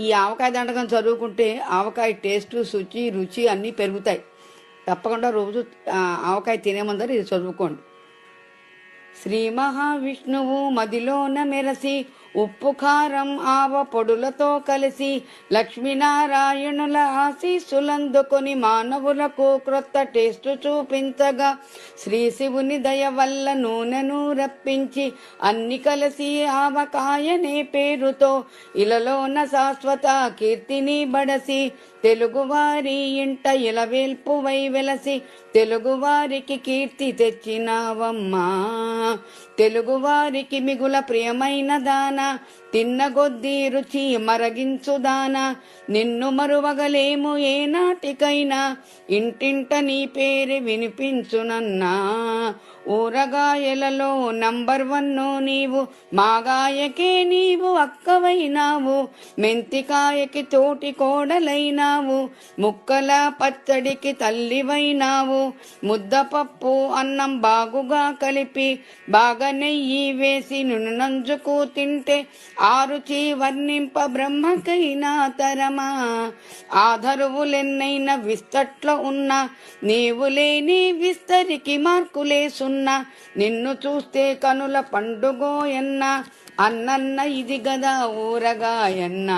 ఈ ఆవకాయ దండకం చదువుకుంటే ఆవకాయ టేస్ట్, శుచి, రుచి అన్నీ పెరుగుతాయి. తప్పకుండా రోజు ఆవకాయ తినే ముందర ఇది చదువుకోండి. శ్రీ మహావిష్ణువు మదిలోన మెరసి ఉప్పు కారం ఆవ పొడులతో కలిసి లక్ష్మీనారాయణుల ఆశీస్సులందుకొని మానవులకు క్రొత్త టేస్ట్ చూపించగా శ్రీ శివుని దయ వల్ల నూనెను రప్పించి అన్ని కలిసి ఆవకాయనే పేరుతో ఇలలోన శాశ్వత కీర్తిని బడసి తెలుగువారి ఇంట ఇలవేల్పువై వెలసి తెలుగువారికి కీర్తి తెచ్చినావమ్మా. తెలుగువారికి మిగుల ప్రియమైన దాన తిన్నగొద్దీ రుచి మరగించుదాన నిన్ను మరువగలేము ఏనాటికైనా ఇంటింట నీ పేరు వినిపించునన్నా. ఊరగాయలలో నంబర్ 1 నీవు, మాగాయకే నీవు అక్కవైనావు, మెంతికాయకి తోటి కోడలైనావు, ముక్కల పచ్చడికి తల్లివైనావు, ముద్దపప్పు అన్నం బాగుగా కలిపి బాగా నెయ్యి వేసి నంజుకు తింటే ఆ రుచి వర్ణింప బ్రహ్మకైనా తరమా. ఆధరువులెన్నైనా విస్తట్లో ఉన్న నీవు లేని విస్తరికి మార్కులేసున్న నిన్ను చూస్తే కనుల పండుగోయన్న అన్నన్న ఇది గదా ఊరగాయన్న.